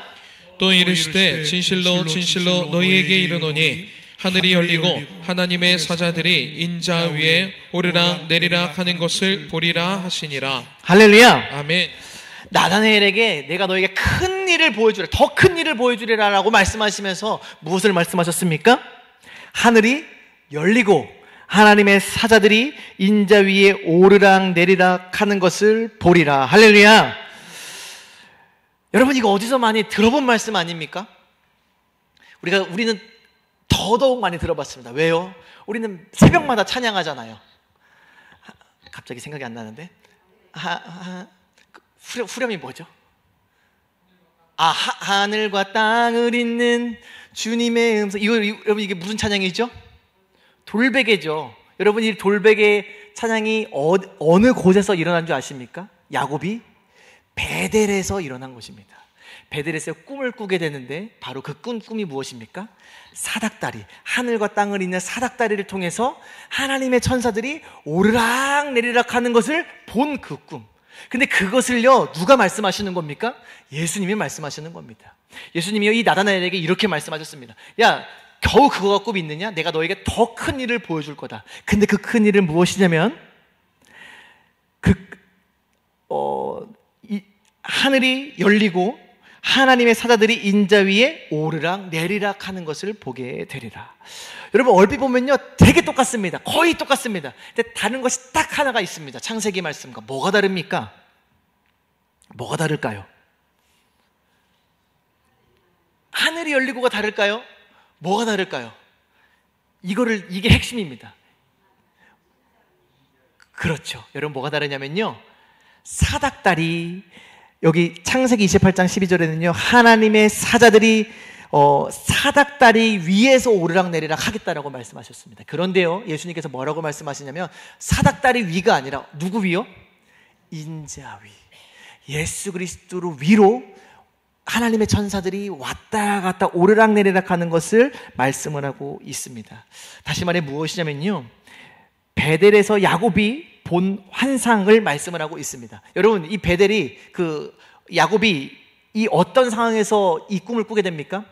또 이르시되 진실로 진실로 너희에게 이르노니 하늘이 열리고 하나님의 사자들이 인자 위에 오르락 내리락 하는 것을 보리라 하시니라. 할렐루야. 아멘. 나다나엘에게 내가 너에게 큰 일을 보여주리라, 더 큰 일을 보여주리라 라고 말씀하시면서 무엇을 말씀하셨습니까? 하늘이 열리고 하나님의 사자들이 인자 위에 오르락 내리락 하는 것을 보리라. 할렐루야. 여러분, 이거 어디서 많이 들어본 말씀 아닙니까? 우리는 더더욱 많이 들어봤습니다. 왜요? 우리는 새벽마다 찬양하잖아요. 갑자기 생각이 안 나는데. 후렴이 뭐죠? 하늘과 땅을 잇는 주님의 음성. 여러분, 이게 무슨 찬양이죠? 돌베개죠. 여러분, 이 돌베개 찬양이 어느 곳에서 일어난 줄 아십니까? 야곱이 베델에서 일어난 것입니다. 베델에서 꿈을 꾸게 되는데 바로 그 꿈이 무엇입니까? 사닥다리, 하늘과 땅을 잇는 사닥다리를 통해서 하나님의 천사들이 오르락 내리락 하는 것을 본 그 꿈. 근데 그것을요, 누가 말씀하시는 겁니까? 예수님이 말씀하시는 겁니다. 예수님이요, 이 나다나엘에게 이렇게 말씀하셨습니다. 야, 겨우 그거 갖고 믿느냐? 내가 너에게 더 큰 일을 보여줄 거다. 근데 그 큰 일은 무엇이냐면 하늘이 열리고 하나님의 사자들이 인자 위에 오르락 내리락 하는 것을 보게 되리라. 여러분, 얼핏 보면요, 되게 똑같습니다. 거의 똑같습니다. 근데 다른 것이 딱 하나가 있습니다. 창세기 말씀과 뭐가 다릅니까? 뭐가 다를까요? 하늘이 열리고가 다를까요? 뭐가 다를까요? 이게 핵심입니다. 그렇죠. 여러분, 뭐가 다르냐면요, 사닥다리, 여기 창세기 28장 12절에는요, 하나님의 사자들이 사닥다리 위에서 오르락 내리락 하겠다라고 말씀하셨습니다. 그런데요, 예수님께서 뭐라고 말씀하시냐면 사닥다리 위가 아니라 누구 위요? 인자 위, 예수 그리스도로 위로 하나님의 천사들이 왔다 갔다 오르락 내리락 하는 것을 말씀을 하고 있습니다. 다시 말해 무엇이냐면요, 베델에서 야곱이 본 환상을 말씀을 하고 있습니다. 여러분, 이 베델이 야곱이 이 어떤 상황에서 이 꿈을 꾸게 됩니까?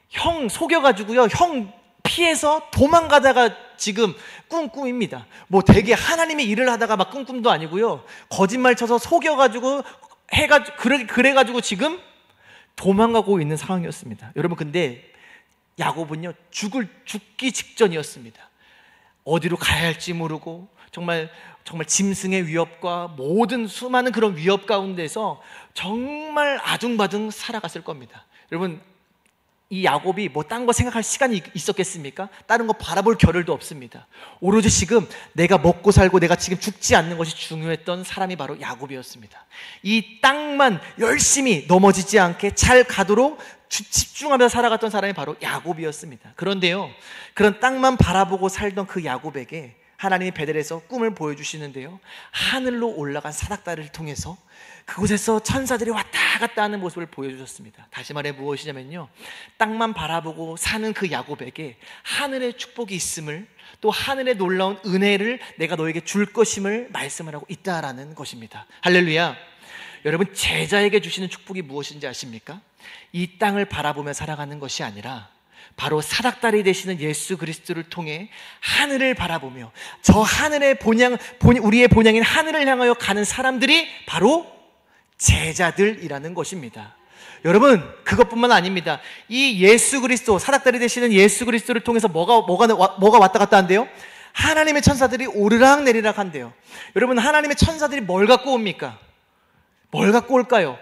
형 속여가지고요, 형 피해서 도망가다가 지금 꾼 꿈입니다. 뭐 되게 하나님의 일을 하다가 막 꾼 꿈도 아니고요, 거짓말 쳐서 속여가지고 그래가지고 지금 도망가고 있는 상황이었습니다. 여러분, 근데 야곱은요, 죽기 직전이었습니다. 어디로 가야 할지 모르고 정말 짐승의 위협과 모든 수많은 그런 위협 가운데서 정말 아둥바둥 살아갔을 겁니다. 여러분, 이 야곱이 뭐 딴 거 생각할 시간이 있었겠습니까? 다른 거 바라볼 겨를도 없습니다. 오로지 지금 내가 먹고 살고 내가 지금 죽지 않는 것이 중요했던 사람이 바로 야곱이었습니다. 이 땅만 열심히 넘어지지 않게 잘 가도록 집중하면서 살아갔던 사람이 바로 야곱이었습니다. 그런데요, 그런 땅만 바라보고 살던 그 야곱에게 하나님이 베델에서 꿈을 보여주시는데요, 하늘로 올라간 사닥다리를 통해서 그곳에서 천사들이 왔다 갔다 하는 모습을 보여주셨습니다. 다시 말해 무엇이냐면요, 땅만 바라보고 사는 그 야곱에게 하늘의 축복이 있음을, 또 하늘의 놀라운 은혜를 내가 너에게 줄 것임을 말씀을 하고 있다라는 것입니다. 할렐루야. 여러분, 제자에게 주시는 축복이 무엇인지 아십니까? 이 땅을 바라보며 살아가는 것이 아니라 바로 사닥다리 되시는 예수 그리스도를 통해 하늘을 바라보며 저 하늘의 우리의 본향인 하늘을 향하여 가는 사람들이 바로 제자들이라는 것입니다. 여러분, 그것뿐만 아닙니다. 이 예수 그리스도, 사닥다리 되시는 예수 그리스도를 통해서 뭐가 왔다 갔다 한대요? 하나님의 천사들이 오르락 내리락 한대요. 여러분, 하나님의 천사들이 뭘 갖고 옵니까? 뭘 갖고 올까요?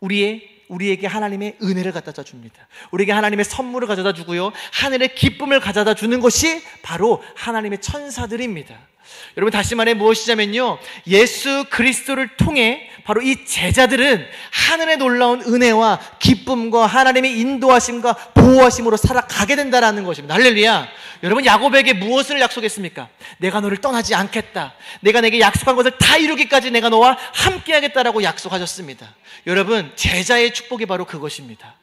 우리에게 하나님의 은혜를 갖다 줍니다. 우리에게 하나님의 선물을 가져다 주고요, 하늘의 기쁨을 가져다 주는 것이 바로 하나님의 천사들입니다. 여러분, 다시 말해 무엇이냐면요, 예수 그리스도를 통해 바로 이 제자들은 하늘의 놀라운 은혜와 기쁨과 하나님의 인도하심과 보호하심으로 살아가게 된다는 것입니다. 할렐루야. 여러분, 야곱에게 무엇을 약속했습니까? 내가 너를 떠나지 않겠다, 내가 내게 약속한 것을 다 이루기까지 내가 너와 함께 하겠다라고 약속하셨습니다. 여러분, 제자의 축복이 바로 그것입니다.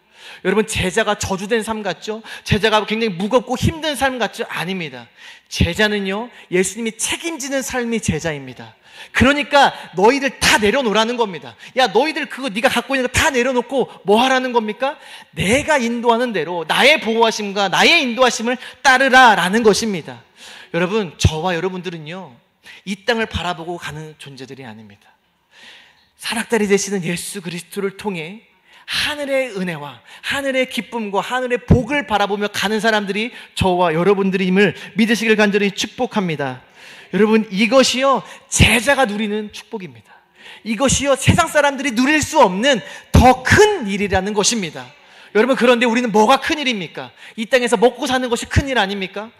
여러분, 제자가 저주된 삶 같죠? 제자가 굉장히 무겁고 힘든 삶 같죠? 아닙니다. 제자는요, 예수님이 책임지는 삶이 제자입니다. 그러니까 너희들 다 내려놓으라는 겁니다. 야, 너희들 그거 네가 갖고 있는 거 다 내려놓고 뭐 하라는 겁니까? 내가 인도하는 대로 나의 보호하심과 나의 인도하심을 따르라라는 것입니다. 여러분, 저와 여러분들은요, 이 땅을 바라보고 가는 존재들이 아닙니다. 사닥다리 되시는 예수 그리스도를 통해 하늘의 은혜와 하늘의 기쁨과 하늘의 복을 바라보며 가는 사람들이 저와 여러분들임을 믿으시길 간절히 축복합니다. 여러분, 이것이요, 제자가 누리는 축복입니다. 이것이요, 세상 사람들이 누릴 수 없는 더 큰 일이라는 것입니다. 여러분, 그런데 우리는 뭐가 큰 일입니까? 이 땅에서 먹고 사는 것이 큰 일 아닙니까?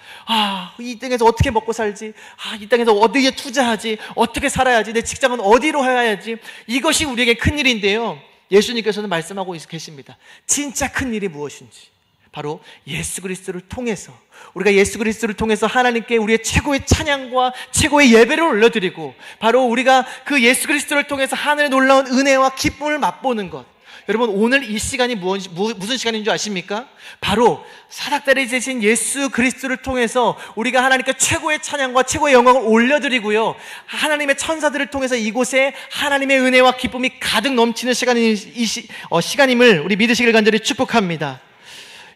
이 땅에서 어떻게 먹고 살지? 이 땅에서 어디에 투자하지? 어떻게 살아야지? 내 직장은 어디로 해야지? 이것이 우리에게 큰 일인데요, 예수님께서는 말씀하고 계십니다. 진짜 큰 일이 무엇인지, 바로 예수 그리스도를 통해서, 우리가 예수 그리스도를 통해서 하나님께 우리의 최고의 찬양과 최고의 예배를 올려드리고, 바로 우리가 그 예수 그리스도를 통해서 하늘의 놀라운 은혜와 기쁨을 맛보는 것. 여러분, 오늘 이 시간이 무슨 시간인 줄 아십니까? 바로 사닥다리 되신 예수 그리스도를 통해서 우리가 하나님께 최고의 찬양과 최고의 영광을 올려드리고요, 하나님의 천사들을 통해서 이곳에 하나님의 은혜와 기쁨이 가득 넘치는 시간임을 우리 믿으시길 간절히 축복합니다.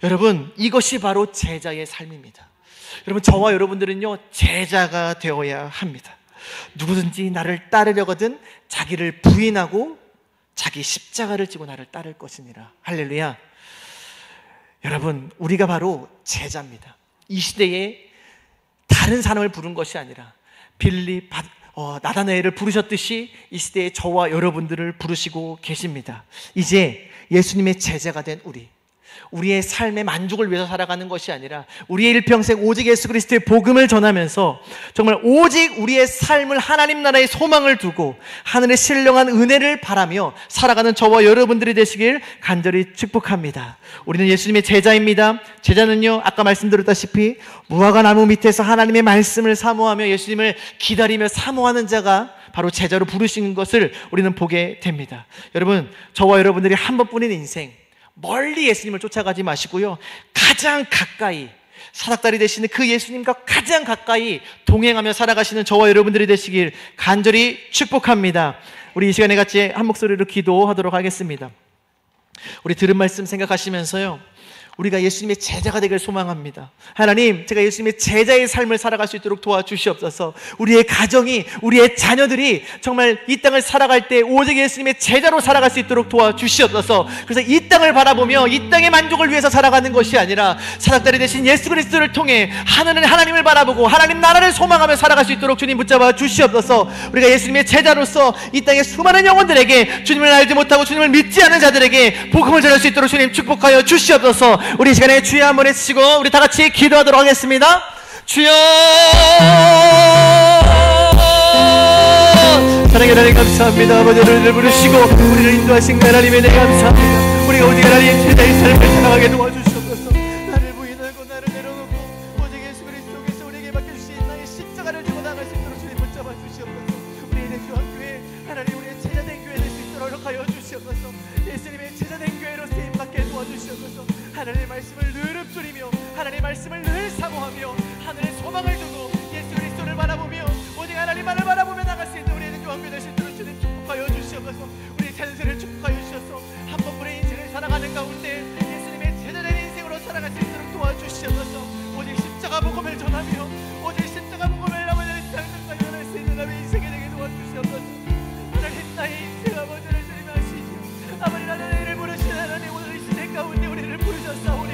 여러분, 이것이 바로 제자의 삶입니다. 여러분, 저와 여러분들은요, 제자가 되어야 합니다. 누구든지 나를 따르려거든 자기를 부인하고 자기 십자가를 지고 나를 따를 것이니라. 할렐루야. 여러분, 우리가 바로 제자입니다. 이 시대에 다른 사람을 부른 것이 아니라 빌립, 나다나엘을 부르셨듯이 이 시대에 저와 여러분들을 부르시고 계십니다. 이제 예수님의 제자가 된 우리의 삶의 만족을 위해서 살아가는 것이 아니라 우리의 일평생 오직 예수 그리스도의 복음을 전하면서 정말 오직 우리의 삶을 하나님 나라의 소망을 두고 하늘의 신령한 은혜를 바라며 살아가는 저와 여러분들이 되시길 간절히 축복합니다. 우리는 예수님의 제자입니다. 제자는요, 아까 말씀드렸다시피 무화과 나무 밑에서 하나님의 말씀을 사모하며 예수님을 기다리며 사모하는 자가 바로 제자로 부르시는 것을 우리는 보게 됩니다. 여러분, 저와 여러분들이 한 번뿐인 인생 멀리 예수님을 쫓아가지 마시고요, 가장 가까이 사닥다리 되시는 그 예수님과 가장 가까이 동행하며 살아가시는 저와 여러분들이 되시길 간절히 축복합니다. 우리 이 시간에 같이 한 목소리로 기도하도록 하겠습니다. 우리 들은 말씀 생각하시면서요, 우리가 예수님의 제자가 되길 소망합니다. 하나님, 제가 예수님의 제자의 삶을 살아갈 수 있도록 도와주시옵소서. 우리의 가정이, 우리의 자녀들이 정말 이 땅을 살아갈 때 오직 예수님의 제자로 살아갈 수 있도록 도와주시옵소서. 그래서 이 땅을 바라보며 이 땅의 만족을 위해서 살아가는 것이 아니라 사닥다리 되신 예수 그리스도를 통해 하늘은 하나님을 바라보고 하나님 나라를 소망하며 살아갈 수 있도록 주님 붙잡아 주시옵소서. 우리가 예수님의 제자로서 이 땅의 수많은 영혼들에게, 주님을 알지 못하고 주님을 믿지 않는 자들에게 복음을 전할 수 있도록 주님 축복하여 주시옵소서. 우리 이 시간에 주여 한번 외치고 우리 다 같이 기도하도록 하겠습니다. 주여, 사랑의 하나님 감사합니다. 아버지, 우리를 부르시고 우리를 인도하신 하나님의 은혜 감사합니다. 우리가 오직 하나님 제자의 삶을 살아가게 도와주시옵소서. 나를 부인하고 나를 내려놓고 오직 예수 그리스도께서 우리에게 맡겨주신 나의 십자가를 지고 나갈 수 있도록 주님 붙잡아 주시옵소서. 우리의 대주한교회 하나님, 우리의 제자된 교회 될 수 있도록 허락하여 주시옵소서. 예수님의 제자된 교회로 쓰임받게 도와주시옵소서. 하나님의 말씀을 늘 읊조리며 하나님의 말씀을 늘 사모하며 하늘의 소망을 두고 예수 그리스도를 바라보며 오직 하나님만을 바라보며 나갈 수 있는 우리의 교회 될 수 있도록 주님 축복하여 주시옵소서. 우리의 찬세를 축복하여 주셔서 한 번뿐의 인생을 살아가는 가운데 예수님의 제자된 인생으로 살아갈 수 있도록 도와주시옵소서. 오직 십자가 복음을 전하며 오직 십자가 복음을 아버지의 삶과 연할 수 있는 나의 인생이 되게 도와주시옵소서. 하나님, 나의 인생 아버지를 주님 아시죠. 아버지, 나를 부르신 하나님, 오늘 이 시대 가운데 우리를 부르셨사오니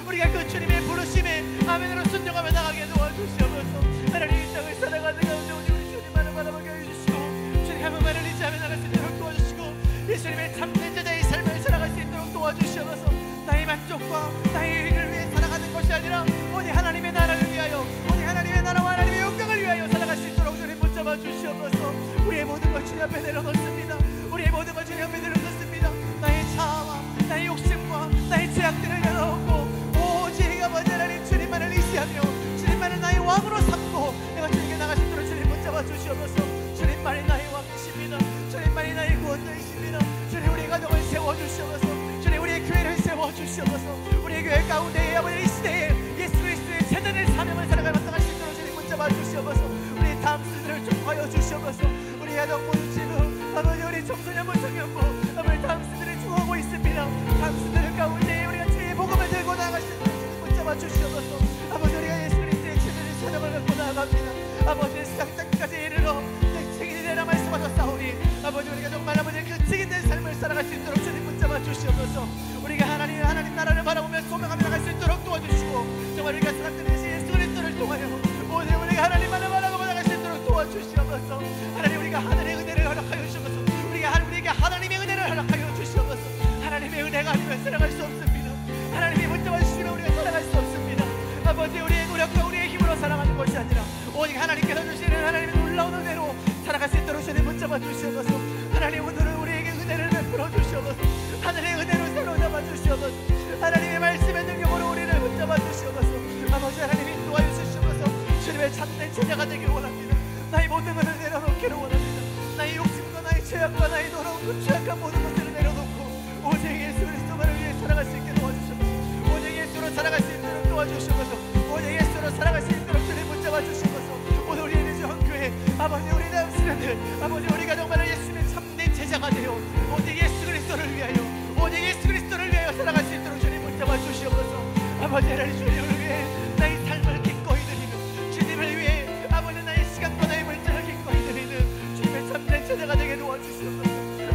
우리가 그 주님의 부르심에 아멘으로 순종하며 나가게 도와주시옵소서. 하나님, 이 땅을 살아가는 가운데 오직 우리 주님만을 바라보게 해주시고 주님 한 번만을 의지하며 나갈 수 있도록 도와주시고 예수님의 참된 제자의 삶을 살아갈 수 있도록 도와주시옵소서. 나의 만족과 나의 의를 위해 살아가는 것이 아니라 오직 하나님의 나라를 위하여, 오직 하나님의 나라와 하나님의 영광을 위하여 살아갈 수 있도록 주님 붙잡아 주시옵소서. 우리의 모든 걸 주님 앞에 내려놓습니다. 우리의 모든 걸 주님 앞에 내려놓습니다. 나의 자아와 나의 욕심과 나의 죄악들을 내려놓고 오직 아버지 하나님 주님만을 의지하며 주님만을 나의 왕으로 삼고 내가 주님께 나갈 수 있도록 주님 붙잡아 주시옵소서. 주님만이 나의 왕이십니다. 주님만이 나의 구원자이십니다. 주님, 우리의 가정을 세워주시옵소서. 주님, 우리의 교회를 세워주시옵소서. 우리의 교회 가운데 아버지 이 시대에 예수 그리스도의 제자된 사명을 살아갈 마땅할 수 있도록 주님 붙잡아 주시옵소서. 우리의 다음 세대를 축복하여 주시옵소서. 우리 아동부 지금 아버지, 우리 청소년부 청년부 아버지 다음 세대를 축복하고 있습니다. 다음 세대를 가운데 우리가 주의 복음을 들고 나아갈 수 있도록 주님 붙잡아 주시옵소서. 아버지, 우리가 예수 그리스도의 제자된 사명을 갖고 나아갑니다. 아버지, 세상까지 이르러 증인이 되라 말씀하셨사오니 아버지, 우리가 정말 아버지 그 증인된 삶을 살아갈 수 있도록 주님 붙잡아 주시옵소서. 우리가 하나님 나라를 바라보며 소명하며 나갈 수 있도록 도와주시고 정말 우리가 사랑드리는 예수 그리스도를 통하여 오늘 우리가 하나님만을 바라보며 나갈 수 있도록 도와주시옵소서. 하나님, 우리가 하늘의 은혜를 허락하여 주시옵소서. 우리에게 하나님의 은혜를 허락하여 주시옵소서. 하나님의 은혜가 아니면 살아갈 수 없습니다. 하나님이 붙잡아 주시면 우리가 살아갈 수 없습니다. 아버지, 우리의 노력과 우리의 힘으로 살아가는 것이 아니라 오직 하나님께서 주시는 하나님의 놀라운 은혜로 살아갈 수 있도록 주님 붙잡아 주시옵소서. 하나님, 오늘은 우리에게 은혜를 베풀어 주시옵소서. 하늘의 은혜로 사로잡아 주시옵소서. 하나님의 말씀의 능력으로 우리를 붙잡아 주시옵소서. 아버지 하나님, 인도하여 주시옵소서. 주님의 참된 제자가 되길 원합니다. 나의 모든 것을 내려놓기를 원합니다. 나의 욕심과 나의 죄악과 나의 더러운 그 죄악한 모든 것들을 내려놓고 오직 예수 그리스도만을 위해 살아갈 수 있게 도와주시옵소서. 오직 예수로 살아갈 수 있도록 도와주시옵소서. 오직 예수로 살아갈 수 있도록 주님 붙잡아 주시옵소서. 오늘 우리의 대주한교회 아버지, 우리 다음 세대들 아버지, 우리가 정말 예수님의 참된 제자가 되어 오직 예수 그리스도를 위하여, 오직 예수 그리스도를 위하여 살아갈 수 있도록 주님 붙잡아 주시옵소서. 아버지 하나님, 주님을 위해 나의 삶을 기꺼이 드리는, 주님을 위해 아버지 나의 시간과 나의 물질을 기꺼이 드리는 주님의 참된 제자가 되게 도와주시옵소서.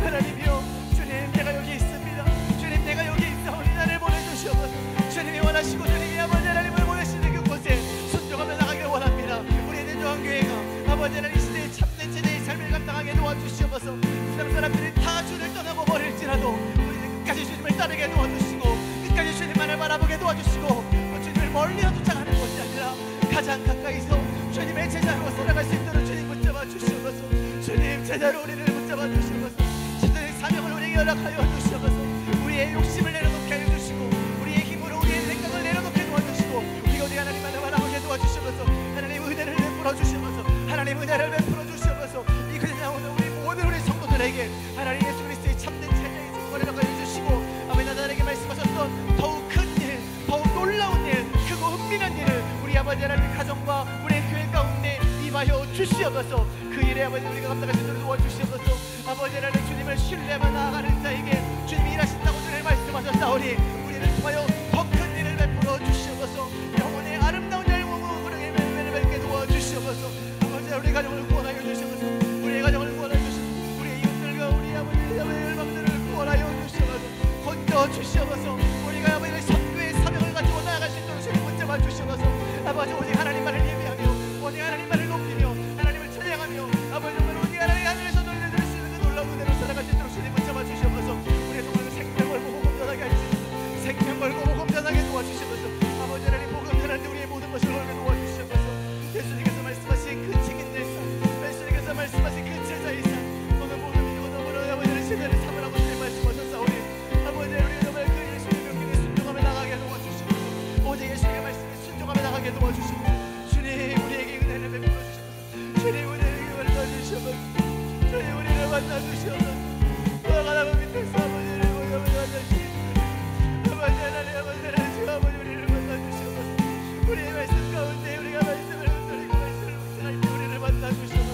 하나님이여, 주님, 내가 여기 있습니다. 주님, 내가 여기 있사오니 나를 보내주시옵소서. 주님이 원하시고 주님이 아버지 하나님을 보내시는 그곳에 순종하며 나가길 원합니다. 우리의 대조한교회가 아버지 하나님 시대의 참된 제자의 삶을 감당하게 도와주시옵소서. 세상 사람들이 다 주를 떠나고 버릴지라도 우리는 끝까지 주님을 따르게 도와주시고 끝까지 주님만을 바라보게 도와주시고 주님을 멀리서 쫓아가는 것이 아니라 가장 가까이서 주님의 제자로 살아갈 수 있도록 주님 붙잡아 주시옵소서. 주님, 제자로 우리를 붙잡아 주시옵소서. 제자의 사명을 우리에게 허락하여 주시옵소서. 우리의 욕심을 내려놓게 하여 주시고 우리의 힘으로 우리의 생각을 내려놓게 도와주시고 우리가 우리 하나님만을 바라보게 도와주시옵소서. 하나님 은혜를 베풀어 주시옵소서. 하나님 은혜를 베풀어 주시옵소서. 이 그릇에 나오는 우리 모든 우리 성도들에게 하나님 예수 그리스도의 참된 제자의 증거를 허락하여 주시고 아버지, 나에게 말씀하셨던 더욱 큰 일, 더욱 놀라운 일, 크고 은밀한 일을 주시옵소서. 그 일에 아버지 우리가 감당할 수 있도록 도와주시옵소서. 아버지 하나님 주님을 신뢰하며 나아가는 자에게 주님이 일하신다고 주님 말씀하셨사오니 우리를 통하여 더 큰 일을 베풀어 주시옵소서. 영혼의 아름다운 열무고 그러게 매일매일 뵙게 도와주시옵소서. 아버지 우리 가정을 구원하여 주시옵소서. 우리의 가정을 구원하여 주시옵소서. 우리의 이웃들과 우리 아버지 열방들을 구원하여 주시옵소서. 건져 주시옵소서. 우리가 아버지 선교의 사명을 가지고 나아갈 수 있도록 주님 붙잡아 주시옵소서. 아버지 오직 하나님만을 예배하며 오직 하나님만을 높이며 하나님을 찬양하며 아버지 정말 오직 하나님 하늘에서 놀려드릴 수 있는 그 놀라운 은혜로 살아갈 수 있도록 주님 붙잡아 주시옵소서. 우리의 정말 생명 걸고 복음 전하게 하시옵소서. 생명 걸고 복음 전하게 도와주시옵소서. 아버지 하나님 복음 전하는데 우리의 모든 것을 걸게 도와주시옵소서. 예수님께서 말씀하신 그 증인의 삶, 예수님께서 말씀하신 그 제자의 삶, 오늘 모든 믿고 너무나 아버지의 제자를 삼으라고 주님 말씀하셨사오니 아버지 우리 정말 그 예수님의 명령에 순종하며 나가게 도와주시옵소서. 오직 예수님의 말씀에 순종하며 나가게 도와주시옵소서. 주님 우리에게 은혜를 베풀어 주시옵소서. 주님 우리에게 만나주시옵소서. 주님 우리를 만나주시옵소서. 돌아가라고 밑에서 아버지를 만나주시옵소서. 아버지 하나님 아버지 하나님 주 아버지 우리를 만나주시옵소서. 우리의 말씀 가운데 우리가 말씀을 흩어리고 말씀을 묵상할 때 우리를 만나주시옵소서.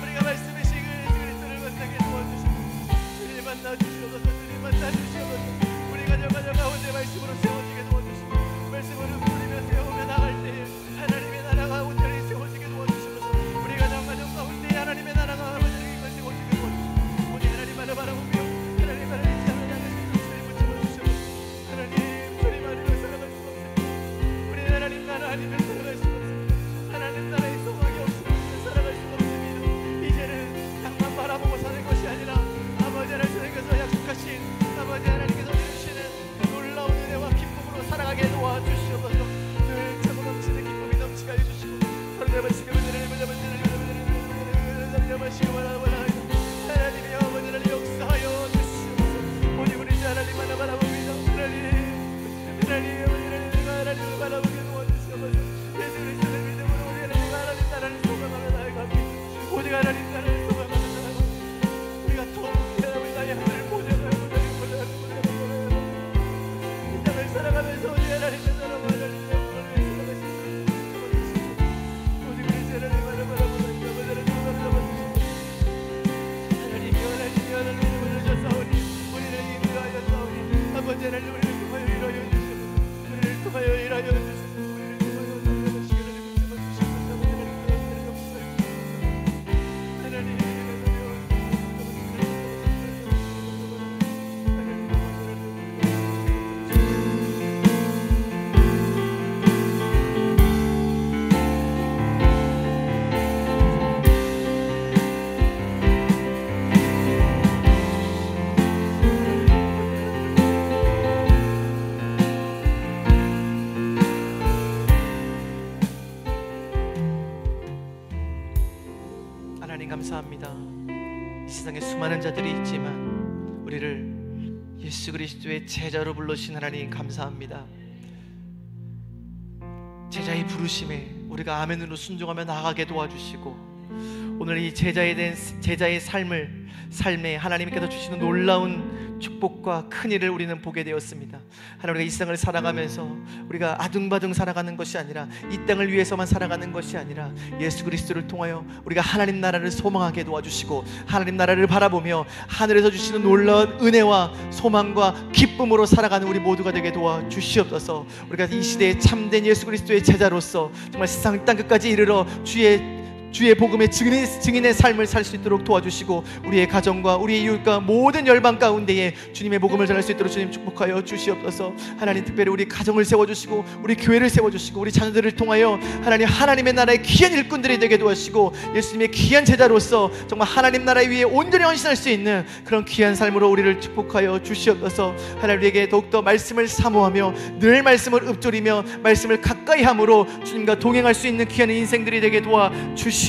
우리가 말씀의 시그니스 그리스도를 만나게 도와주시옵소서. 주님 만나주시옵소서. 주님 만나주시옵소서. 우리 가정 가운데 말씀으로 세워지게 도와주시옵소서. 말씀으로 부르며 세우며 나갈 때에 하나님의 나라가 온전히 세워지게 도와주시옵소서. 우리 가정 가운데 하나님의 나라가 아버지를 세워지게 도와주시옵소서. 오직 하나님만을 바라보며 하나님만을 향하여 주님 붙잡아 주시옵소서. 하나님 주님 안에서 살아갈 수 없습니다. 우리 하나님 나라 아니면 살아갈 수 없습니다. 하나님 나라의 소망이 없으면 살아갈 수 없습니다. 이제는 땅만 바라보고 사는 것이 아니라 아버지 하나님께서 약속하신 아버지 하나님께서 주시는 놀라운 은혜와 기쁨으로 살아가게 도와주시옵소서. 늘 차고 넘치는 기쁨이 넘치게 해주시고 하나님의 하나님이 아버지를 역사하여 주시옵소서. 오직 우리 하나님만을 바라봅니다. 하나님을 바라보게 도와주시옵소서. 예수 그리스도를 믿음으로 우리 하나님 나라를 소망하며 나아갑니다. 오직 하나님 나라를 소망하며 나아갑니다. 우리가 더 나의 하늘을 보내어요. 이 땅을 살아가면서 우리 하나님의 나라와 하나님의 영광을 위해 살아갈 수 있도록 오직 우리 하나님만을 바라보는 아버지를 소망하며 하나님을 주셨사오니 우리를 인도하여 싸우니 아버지 하나님 우리를 통하여 일하여 주시옵소서. 우리를 통하여 일하여 주시옵소서. 우리를 통하여 살아가는 시간을 붙잡아 주시옵소서. 하나님 감사합니다. 이 세상에 수많은 자들이 있지만 우리를 예수 그리스도의 제자로 불러주신 하나님 감사합니다. 제자의 부르심에 우리가 아멘으로 순종하며 나아가게 도와주시고 오늘 이 제자의 삶에 하나님께서 주시는 놀라운 축복과 큰 일을 우리는 보게 되었습니다. 하나님, 우리가 이 세상을 살아가면서 우리가 아둥바둥 살아가는 것이 아니라 이 땅을 위해서만 살아가는 것이 아니라 예수 그리스도를 통하여 우리가 하나님 나라를 소망하게 도와주시고 하나님 나라를 바라보며 하늘에서 주시는 놀라운 은혜와 소망과 기쁨으로 살아가는 우리 모두가 되게 도와주시옵소서. 우리가 이 시대에 참된 예수 그리스도의 제자로서 정말 세상 땅끝까지 이르러 주의 복음의 증인의 삶을 살 수 있도록 도와주시고 우리의 가정과 우리의 이웃과 모든 열방 가운데에 주님의 복음을 전할 수 있도록 주님 축복하여 주시옵소서. 하나님, 특별히 우리 가정을 세워주시고 우리 교회를 세워주시고 우리 자녀들을 통하여 하나님의 나라의 귀한 일꾼들이 되게 도와주시고 예수님의 귀한 제자로서 정말 하나님 나라 위에 온전히 헌신할 수 있는 그런 귀한 삶으로 우리를 축복하여 주시옵소서. 하나님, 우리에게 더욱더 말씀을 사모하며 늘 말씀을 읊조리며 말씀을 가까이 함으로 주님과 동행할 수 있는 귀한 인생들이 되게 도와주시옵소서.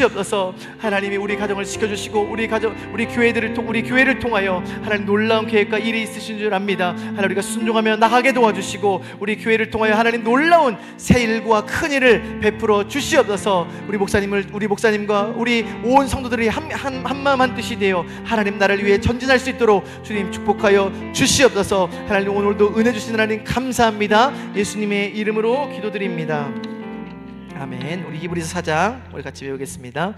하나님이 우리 가정을 지켜주시고 우리 교회를 통하여 하나님 놀라운 계획과 일이 있으신 줄 압니다. 하나님, 우리가 순종하며 나가게 도와주시고 우리 교회를 통하여 하나님 놀라운 새 일과 큰 일을 베풀어 주시옵소서. 우리 목사님과 우리 온 성도들이 한 마음 한 뜻이 되어 하나님 나라를 위해 전진할 수 있도록 주님 축복하여 주시옵소서. 하나님, 오늘도 은혜 주신 하나님 감사합니다. 예수님의 이름으로 기도드립니다. 아멘. 우리 히브리서 4장 우리 같이 외우겠습니다.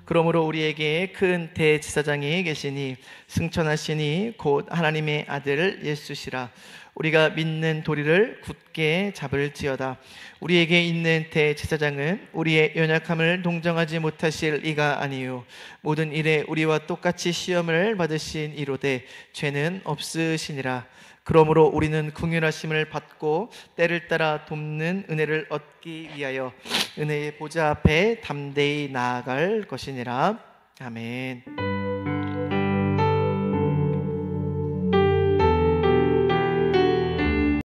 그러므로 우리에게 큰 대제사장이 계시니 승천하시니 곧 하나님의 아들 예수시라. 우리가 믿는 도리를 굳게 잡을지어다. 우리에게 있는 대제사장은 우리의 연약함을 동정하지 못하실 이가 아니요 모든 일에 우리와 똑같이 시험을 받으신 이로되 죄는 없으시니라. 그러므로 우리는 긍휼하심을 받고 때를 따라 돕는 은혜를 얻기 위하여 은혜의 보좌 앞에 담대히 나아갈 것이니라. 아멘.